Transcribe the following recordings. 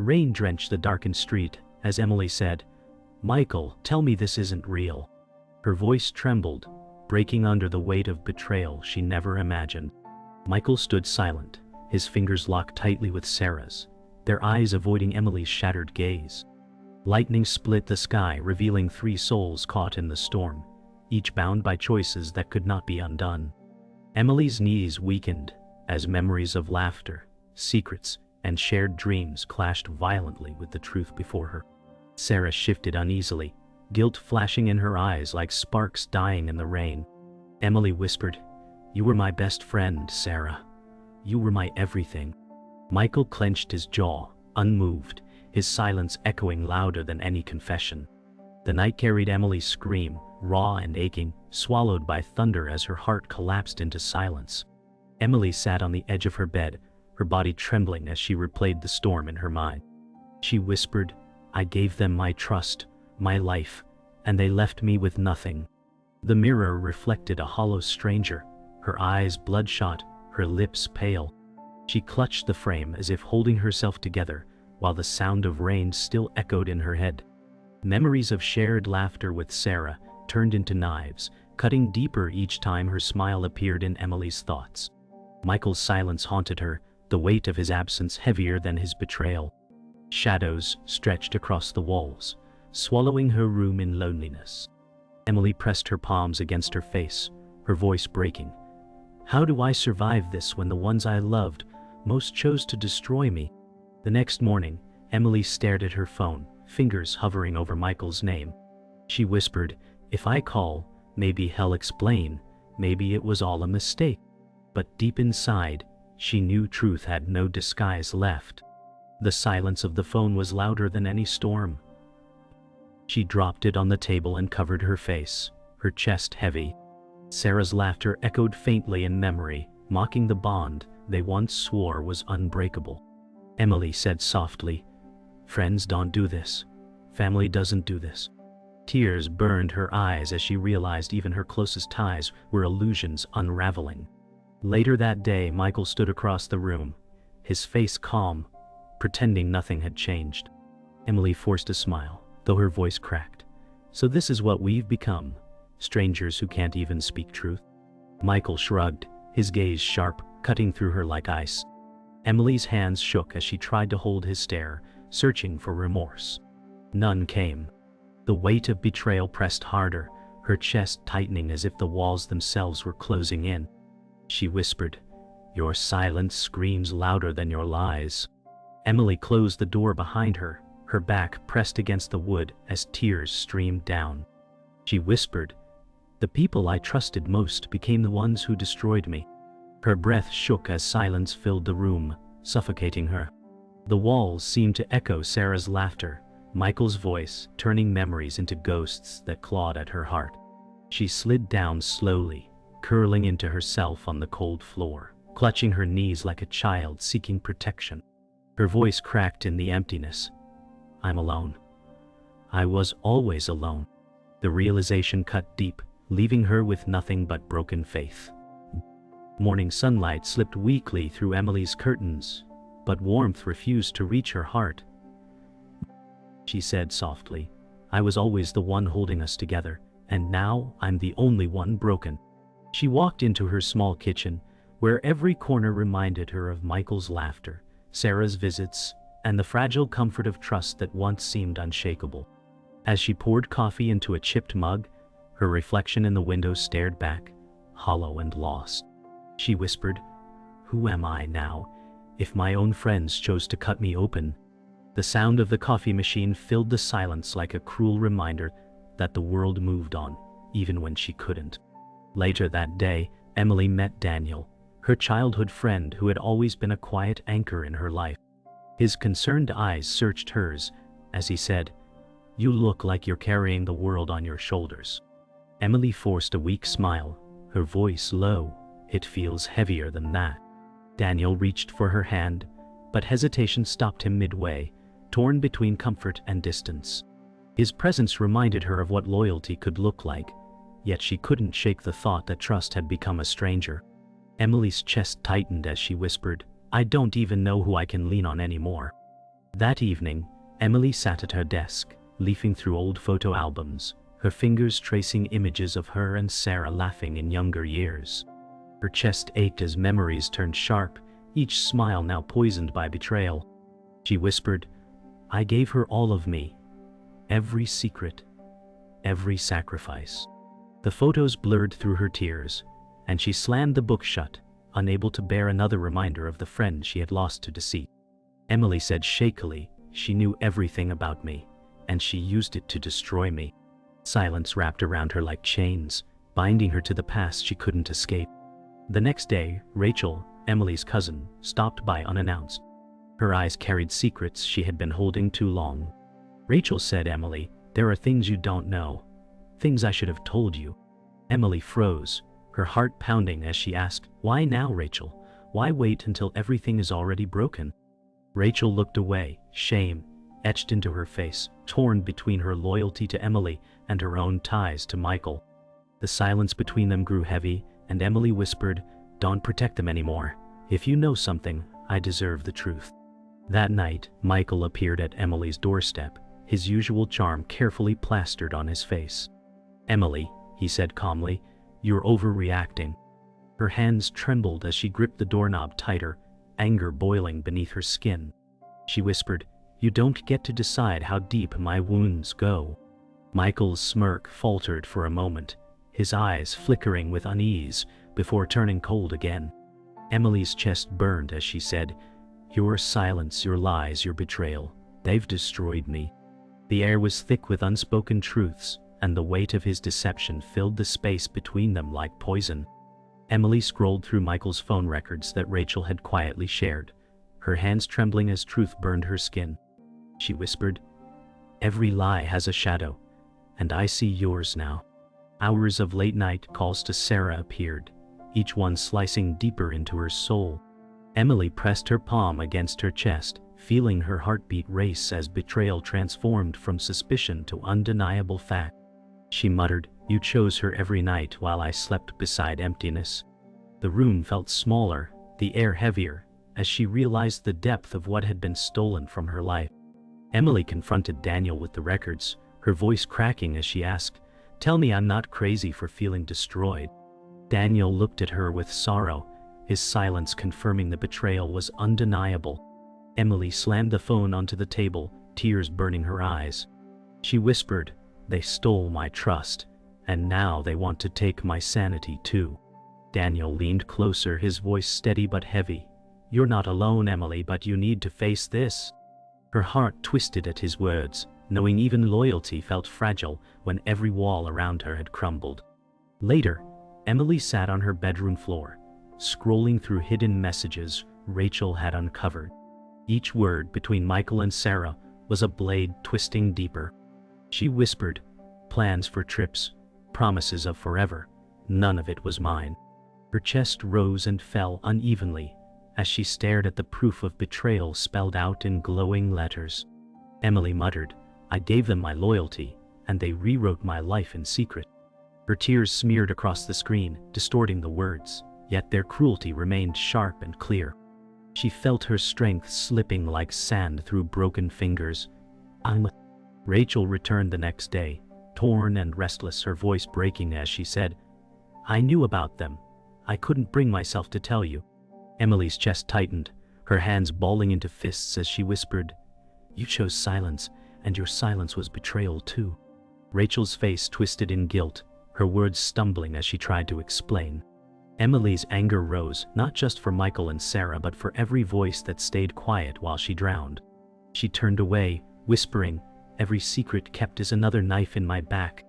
Rain drenched the darkened street as Emily said, "Michael, tell me this isn't real." Her voice trembled, breaking under the weight of betrayal she never imagined. Michael stood silent, his fingers locked tightly with Sarah's, their eyes avoiding Emily's shattered gaze. Lightning split the sky, revealing three souls caught in the storm, each bound by choices that could not be undone. Emily's knees weakened as memories of laughter, secrets, and shared dreams clashed violently with the truth before her. Sarah shifted uneasily, guilt flashing in her eyes like sparks dying in the rain. Emily whispered, "You were my best friend, Sarah. You were my everything." Michael clenched his jaw, unmoved, his silence echoing louder than any confession. The night carried Emily's scream, raw and aching, swallowed by thunder as her heart collapsed into silence. Emily sat on the edge of her bed, her body trembling as she replayed the storm in her mind. She whispered, "I gave them my trust, my life, and they left me with nothing." The mirror reflected a hollow stranger, her eyes bloodshot, her lips pale. She clutched the frame as if holding herself together, while the sound of rain still echoed in her head. Memories of shared laughter with Sarah turned into knives, cutting deeper each time her smile appeared in Emily's thoughts. Michael's silence haunted her, the weight of his absence heavier than his betrayal. Shadows stretched across the walls, swallowing her room in loneliness. Emily pressed her palms against her face, her voice breaking. "How do I survive this when the ones I loved most chose to destroy me?" The next morning, Emily stared at her phone, fingers hovering over Michael's name. She whispered, "If I call, maybe he'll explain, maybe it was all a mistake." But deep inside, she knew truth had no disguise left. The silence of the phone was louder than any storm. She dropped it on the table and covered her face, her chest heavy. Sarah's laughter echoed faintly in memory, mocking the bond they once swore was unbreakable. Emily said softly, "Friends don't do this. Family doesn't do this." Tears burned her eyes as she realized even her closest ties were illusions unraveling. Later that day, Michael stood across the room, his face calm, pretending nothing had changed. Emily forced a smile, though her voice cracked. "So this is what we've become, strangers who can't even speak truth?" Michael shrugged, his gaze sharp, cutting through her like ice. Emily's hands shook as she tried to hold his stare, searching for remorse. None came. The weight of betrayal pressed harder, her chest tightening as if the walls themselves were closing in. She whispered, "Your silence screams louder than your lies." Emily closed the door behind her, her back pressed against the wood as tears streamed down. She whispered, "The people I trusted most became the ones who destroyed me." Her breath shook as silence filled the room, suffocating her. The walls seemed to echo Sarah's laughter, Michael's voice turning memories into ghosts that clawed at her heart. She slid down slowly, curling into herself on the cold floor, clutching her knees like a child seeking protection. Her voice cracked in the emptiness. "I'm alone. I was always alone." The realization cut deep, leaving her with nothing but broken faith. Morning sunlight slipped weakly through Emily's curtains, but warmth refused to reach her heart. She said softly, "I was always the one holding us together, and now I'm the only one broken." She walked into her small kitchen, where every corner reminded her of Michael's laughter, Sarah's visits, and the fragile comfort of trust that once seemed unshakable. As she poured coffee into a chipped mug, her reflection in the window stared back, hollow and lost. She whispered, "Who am I now, if my own friends chose to cut me open?" The sound of the coffee machine filled the silence like a cruel reminder that the world moved on, even when she couldn't. Later that day, Emily met Daniel, her childhood friend who had always been a quiet anchor in her life. His concerned eyes searched hers as he said, "You look like you're carrying the world on your shoulders." Emily forced a weak smile, her voice low. "It feels heavier than that." Daniel reached for her hand, but hesitation stopped him midway, torn between comfort and distance. His presence reminded her of what loyalty could look like, yet she couldn't shake the thought that trust had become a stranger. Emily's chest tightened as she whispered, "I don't even know who I can lean on anymore." That evening, Emily sat at her desk, leafing through old photo albums, her fingers tracing images of her and Sarah laughing in younger years. Her chest ached as memories turned sharp, each smile now poisoned by betrayal. She whispered, "I gave her all of me. Every secret. Every sacrifice." The photos blurred through her tears, and she slammed the book shut, unable to bear another reminder of the friend she had lost to deceit. Emily said shakily, "She knew everything about me, and she used it to destroy me." Silence wrapped around her like chains, binding her to the past she couldn't escape. The next day, Rachel, Emily's cousin, stopped by unannounced. Her eyes carried secrets she had been holding too long. "Rachel," said Emily, "there are things you don't know. Things I should have told you." Emily froze, her heart pounding as she asked, "Why now, Rachel? Why wait until everything is already broken?" Rachel looked away, shame etched into her face, torn between her loyalty to Emily and her own ties to Michael. The silence between them grew heavy, and Emily whispered, "Don't protect them anymore. If you know something, I deserve the truth." That night, Michael appeared at Emily's doorstep, his usual charm carefully plastered on his face. "Emily," he said calmly, "you're overreacting." Her hands trembled as she gripped the doorknob tighter, anger boiling beneath her skin. She whispered, "You don't get to decide how deep my wounds go." Michael's smirk faltered for a moment, his eyes flickering with unease before turning cold again. Emily's chest burned as she said, "Your silence, your lies, your betrayal, they've destroyed me." The air was thick with unspoken truths, and the weight of his deception filled the space between them like poison. Emily scrolled through Michael's phone records that Rachel had quietly shared, her hands trembling as truth burned her skin. She whispered, "Every lie has a shadow, and I see yours now." Hours of late-night calls to Sarah appeared, each one slicing deeper into her soul. Emily pressed her palm against her chest, feeling her heartbeat race as betrayal transformed from suspicion to undeniable fact. She muttered, "You chose her every night while I slept beside emptiness." The room felt smaller, the air heavier, as she realized the depth of what had been stolen from her life. Emily confronted Daniel with the records, her voice cracking as she asked, "Tell me I'm not crazy for feeling destroyed." Daniel looked at her with sorrow, his silence confirming the betrayal was undeniable. Emily slammed the phone onto the table, tears burning her eyes. She whispered, "They stole my trust, and now they want to take my sanity too." Daniel leaned closer, his voice steady but heavy. "You're not alone, Emily, but you need to face this." Her heart twisted at his words, knowing even loyalty felt fragile when every wall around her had crumbled. Later, Emily sat on her bedroom floor, scrolling through hidden messages Rachel had uncovered. Each word between Michael and Sarah was a blade twisting deeper. She whispered, "Plans for trips, promises of forever, none of it was mine." Her chest rose and fell unevenly as she stared at the proof of betrayal spelled out in glowing letters. Emily muttered, "I gave them my loyalty, and they rewrote my life in secret." Her tears smeared across the screen, distorting the words, yet their cruelty remained sharp and clear. She felt her strength slipping like sand through broken fingers. Rachel returned the next day, torn and restless, her voice breaking as she said, "I knew about them. I couldn't bring myself to tell you." Emily's chest tightened, her hands balling into fists as she whispered, "You chose silence, and your silence was betrayal too." Rachel's face twisted in guilt, her words stumbling as she tried to explain. Emily's anger rose, not just for Michael and Sarah but for every voice that stayed quiet while she drowned. She turned away, whispering, "Every secret kept is another knife in my back."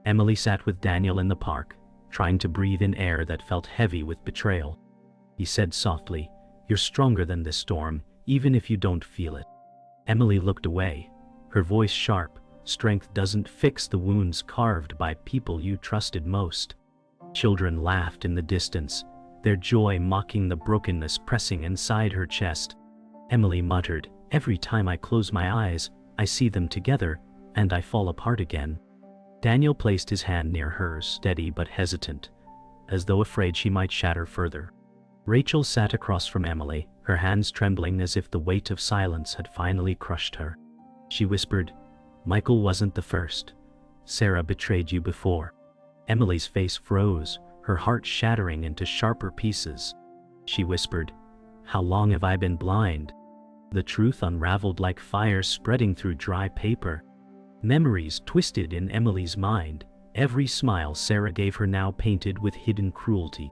Emily sat with Daniel in the park, trying to breathe in air that felt heavy with betrayal. He said softly, "You're stronger than this storm, even if you don't feel it." Emily looked away, her voice sharp. "Strength doesn't fix the wounds carved by people you trusted most." Children laughed in the distance, their joy mocking the brokenness pressing inside her chest. Emily muttered, "Every time I close my eyes, I see them together, and I fall apart again." Daniel placed his hand near hers, steady but hesitant, as though afraid she might shatter further. Rachel sat across from Emily, her hands trembling as if the weight of silence had finally crushed her. She whispered, "Michael wasn't the first. Sarah betrayed you before." Emily's face froze, her heart shattering into sharper pieces. She whispered, "How long have I been blind?" The truth unraveled like fire spreading through dry paper. Memories twisted in Emily's mind, every smile Sarah gave her now painted with hidden cruelty.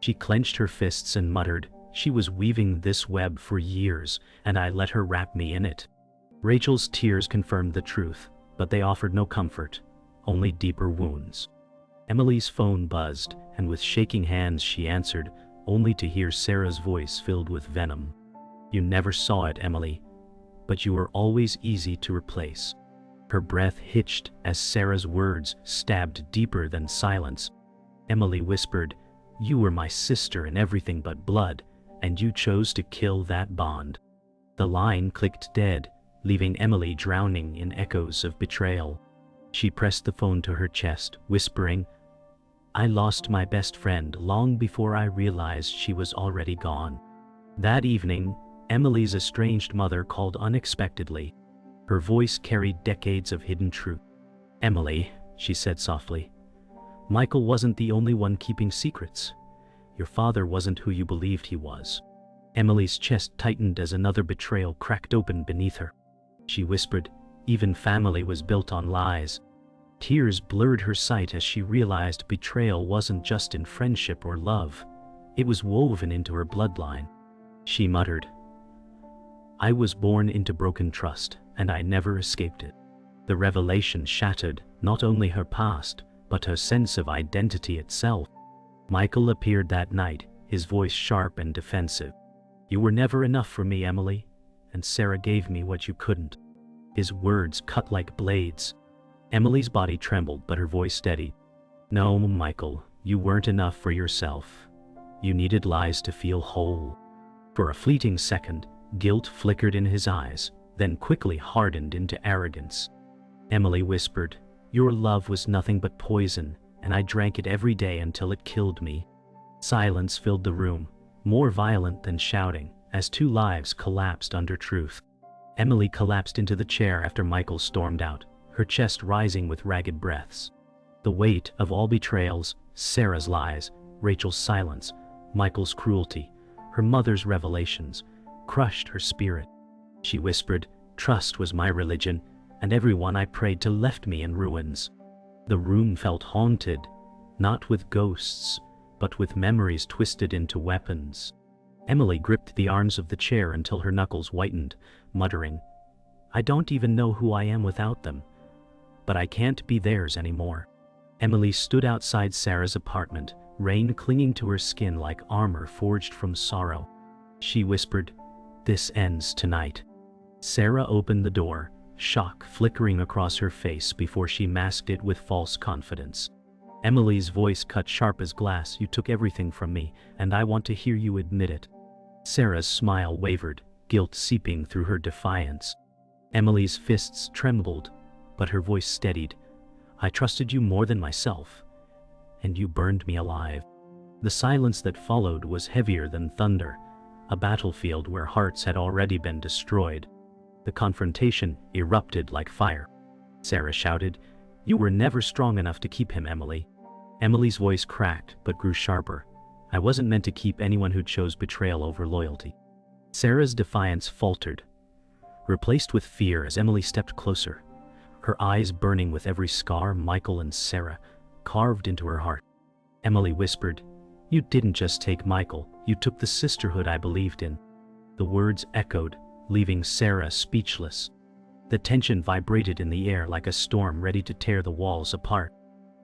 She clenched her fists and muttered, "She was weaving this web for years, and I let her wrap me in it." Rachel's tears confirmed the truth, but they offered no comfort, only deeper wounds. Emily's phone buzzed, and with shaking hands she answered, only to hear Sarah's voice filled with venom. "You never saw it, Emily, but you were always easy to replace." Her breath hitched as Sarah's words stabbed deeper than silence. Emily whispered, "You were my sister in everything but blood, and you chose to kill that bond." The line clicked dead, leaving Emily drowning in echoes of betrayal. She pressed the phone to her chest, whispering, "I lost my best friend long before I realized she was already gone." That evening, Emily's estranged mother called unexpectedly. Her voice carried decades of hidden truth. "Emily," she said softly, "Michael wasn't the only one keeping secrets. Your father wasn't who you believed he was." Emily's chest tightened as another betrayal cracked open beneath her. She whispered, "Even family was built on lies." Tears blurred her sight as she realized betrayal wasn't just in friendship or love. It was woven into her bloodline. She muttered, "I was born into broken trust, and I never escaped it." The revelation shattered not only her past, but her sense of identity itself. Michael appeared that night, his voice sharp and defensive. "You were never enough for me, Emily, and Sarah gave me what you couldn't." His words cut like blades. Emily's body trembled, but her voice steadied. "No, Michael, you weren't enough for yourself. You needed lies to feel whole." For a fleeting second, guilt flickered in his eyes, then quickly hardened into arrogance. Emily whispered, "Your love was nothing but poison, and I drank it every day until it killed me." Silence filled the room, more violent than shouting, as two lives collapsed under truth. Emily collapsed into the chair after Michael stormed out, her chest rising with ragged breaths. The weight of all betrayals, Sarah's lies, Rachel's silence, Michael's cruelty, her mother's revelations, crushed her spirit. She whispered, "Trust was my religion, and everyone I prayed to left me in ruins." The room felt haunted, not with ghosts, but with memories twisted into weapons. Emily gripped the arms of the chair until her knuckles whitened, muttering, "I don't even know who I am without them, but I can't be theirs anymore." Emily stood outside Sarah's apartment, rain clinging to her skin like armor forged from sorrow. She whispered, "This ends tonight." Sarah opened the door, shock flickering across her face before she masked it with false confidence. Emily's voice cut sharp as glass, "You took everything from me, and I want to hear you admit it." Sarah's smile wavered, guilt seeping through her defiance. Emily's fists trembled, but her voice steadied. "I trusted you more than myself, and you burned me alive." The silence that followed was heavier than thunder, a battlefield where hearts had already been destroyed. The confrontation erupted like fire. Sarah shouted, "You were never strong enough to keep him, Emily." Emily's voice cracked but grew sharper. "I wasn't meant to keep anyone who chose betrayal over loyalty." Sarah's defiance faltered, replaced with fear as Emily stepped closer, her eyes burning with every scar Michael and Sarah carved into her heart. Emily whispered, "You didn't just take Michael, you took the sisterhood I believed in." The words echoed, leaving Sarah speechless. The tension vibrated in the air like a storm ready to tear the walls apart.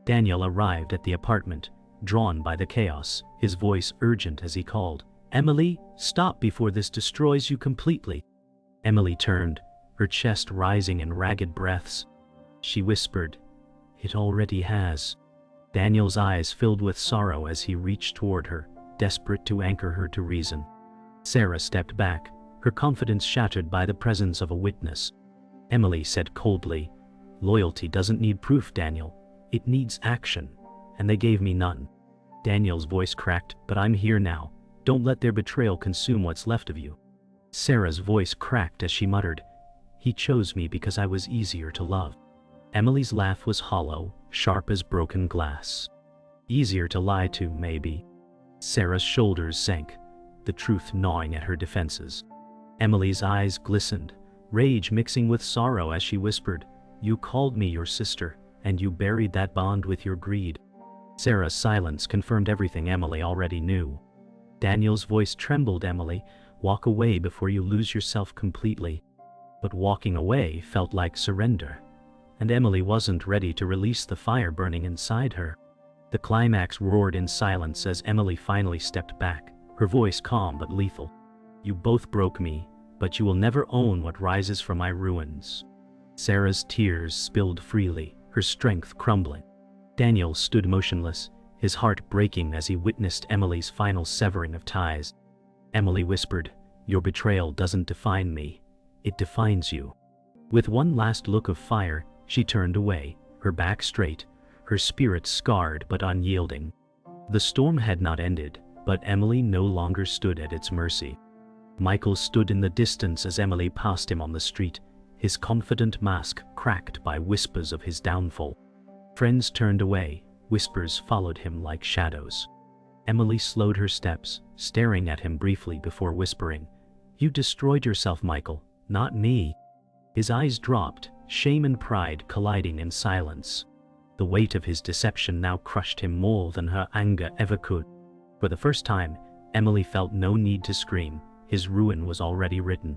Daniel arrived at the apartment, drawn by the chaos, his voice urgent as he called, "Emily, stop before this destroys you completely." Emily turned, her chest rising in ragged breaths. She whispered, "It already has." Daniel's eyes filled with sorrow as he reached toward her, desperate to anchor her to reason. Sarah stepped back, her confidence shattered by the presence of a witness. Emily said coldly, "Loyalty doesn't need proof, Daniel. It needs action, and they gave me none." Daniel's voice cracked, "But I'm here now. Don't let their betrayal consume what's left of you. Sarah's voice cracked as she muttered, "He chose me because I was easier to love." Emily's laugh was hollow, sharp as broken glass. Easier to lie to, maybe. Sarah's shoulders sank, the truth gnawing at her defenses. Emily's eyes glistened, rage mixing with sorrow as she whispered, "You called me your sister, and you buried that bond with your greed." Sarah's silence confirmed everything Emily already knew. Daniel's voice trembled. "Emily, walk away before you lose yourself completely." But walking away felt like surrender, and Emily wasn't ready to release the fire burning inside her. The climax roared in silence as Emily finally stepped back, her voice calm but lethal. "You both broke me, but you will never own what rises from my ruins." Sarah's tears spilled freely, her strength crumbling. Daniel stood motionless, his heart breaking as he witnessed Emily's final severing of ties. Emily whispered, "Your betrayal doesn't define me, it defines you." With one last look of fire, she turned away, her back straight, her spirit scarred but unyielding. The storm had not ended, but Emily no longer stood at its mercy. Michael stood in the distance as Emily passed him on the street, his confident mask cracked by whispers of his downfall. Friends turned away, whispers followed him like shadows. Emily slowed her steps, staring at him briefly before whispering, "You destroyed yourself, Michael, not me." His eyes dropped, shame and pride colliding in silence. The weight of his deception now crushed him more than her anger ever could. For the first time, Emily felt no need to scream. His ruin was already written.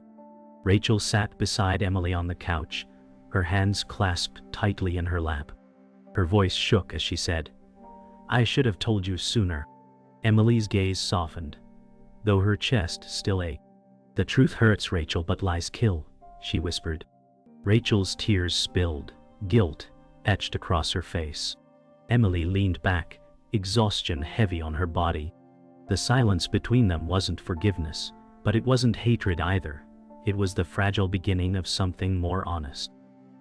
Rachel sat beside Emily on the couch, her hands clasped tightly in her lap. Her voice shook as she said, "I should have told you sooner." Emily's gaze softened, though her chest still ached. "The truth hurts, Rachel, but lies kill," she whispered. Rachel's tears spilled, guilt etched across her face. Emily leaned back, exhaustion heavy on her body. The silence between them wasn't forgiveness, but it wasn't hatred either. It was the fragile beginning of something more honest.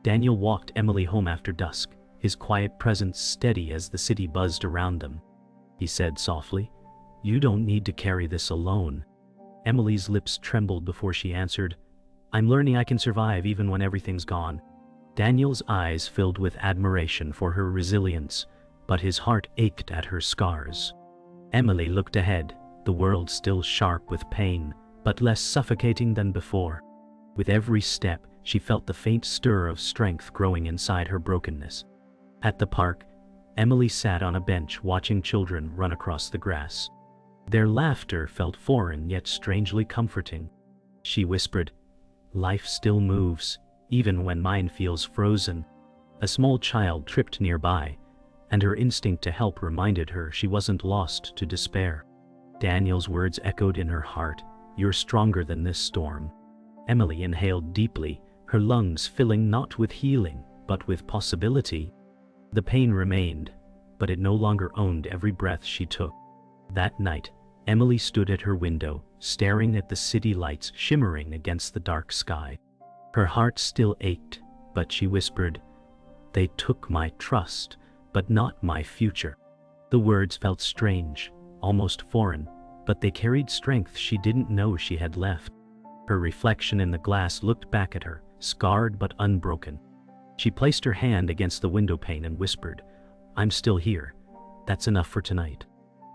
Daniel walked Emily home after dusk, his quiet presence steady as the city buzzed around them. He said softly, "You don't need to carry this alone." Emily's lips trembled before she answered, "I'm learning I can survive even when everything's gone." Daniel's eyes filled with admiration for her resilience, but his heart ached at her scars. Emily looked ahead, the world still sharp with pain, but less suffocating than before. With every step, she felt the faint stir of strength growing inside her brokenness. At the park, Emily sat on a bench watching children run across the grass. Their laughter felt foreign yet strangely comforting. She whispered, "Life still moves, even when mine feels frozen." A small child tripped nearby, and her instinct to help reminded her she wasn't lost to despair. Daniel's words echoed in her heart, "You're stronger than this storm." Emily inhaled deeply, her lungs filling not with healing, but with possibility. The pain remained, but it no longer owned every breath she took. That night, Emily stood at her window, staring at the city lights shimmering against the dark sky. Her heart still ached, but she whispered, "They took my trust, but not my future." The words felt strange, almost foreign, but they carried strength she didn't know she had left. Her reflection in the glass looked back at her, scarred but unbroken. She placed her hand against the windowpane and whispered, "I'm still here. That's enough for tonight."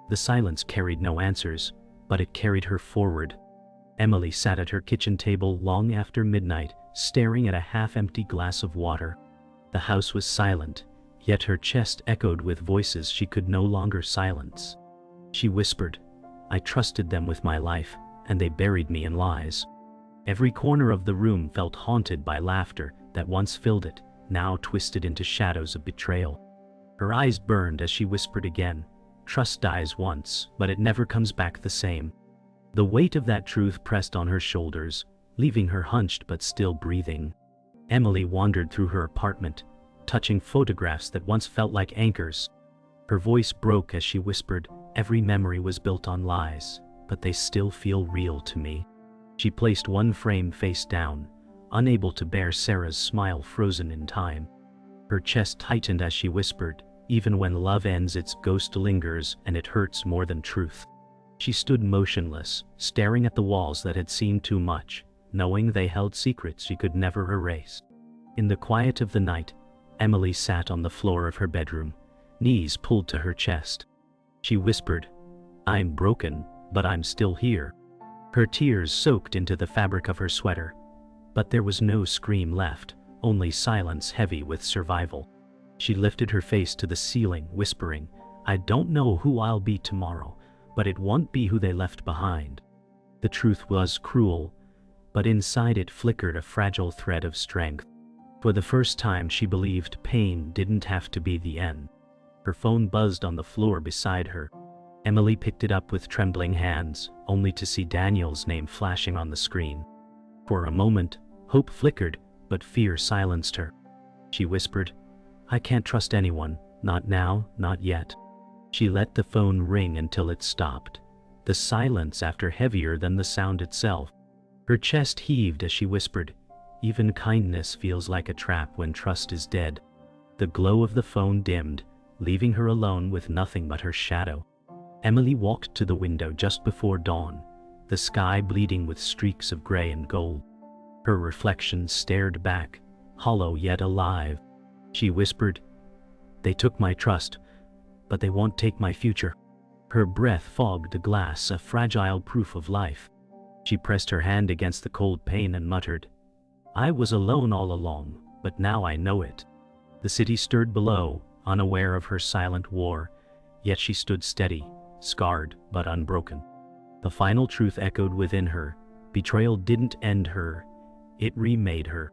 The silence carried no answers, but it carried her forward. Emily sat at her kitchen table long after midnight, staring at a half-empty glass of water. The house was silent, yet her chest echoed with voices she could no longer silence. She whispered, "I trusted them with my life, and they buried me in lies." Every corner of the room felt haunted by laughter that once filled it, now twisted into shadows of betrayal. Her eyes burned as she whispered again, "Trust dies once, but it never comes back the same." The weight of that truth pressed on her shoulders, leaving her hunched but still breathing. Emily wandered through her apartment, touching photographs that once felt like anchors. Her voice broke as she whispered, "Every memory was built on lies, but they still feel real to me." She placed one frame face down, unable to bear Sarah's smile frozen in time. Her chest tightened as she whispered, "Even when love ends, its ghost lingers, and it hurts more than truth." She stood motionless, staring at the walls that had seen too much, knowing they held secrets she could never erase. In the quiet of the night, Emily sat on the floor of her bedroom, knees pulled to her chest. She whispered, "I'm broken, but I'm still here." Her tears soaked into the fabric of her sweater, but there was no scream left, only silence heavy with survival. She lifted her face to the ceiling, whispering, "I don't know who I'll be tomorrow, but it won't be who they left behind." The truth was cruel, but inside it flickered a fragile thread of strength. For the first time she believed pain didn't have to be the end. Her phone buzzed on the floor beside her. Emily picked it up with trembling hands, only to see Daniel's name flashing on the screen. For a moment, hope flickered, but fear silenced her. She whispered, "I can't trust anyone, not now, not yet." She let the phone ring until it stopped, the silence after heavier than the sound itself. Her chest heaved as she whispered, "Even kindness feels like a trap when trust is dead." The glow of the phone dimmed, leaving her alone with nothing but her shadow. Emily walked to the window just before dawn, the sky bleeding with streaks of gray and gold. Her reflection stared back, hollow yet alive. She whispered, "They took my trust, but they won't take my future." Her breath fogged the glass, a fragile proof of life. She pressed her hand against the cold pane and muttered, "I was alone all along, but now I know it." The city stirred below, unaware of her silent war, yet she stood steady, scarred but unbroken. The final truth echoed within her: betrayal didn't end her, it remade her.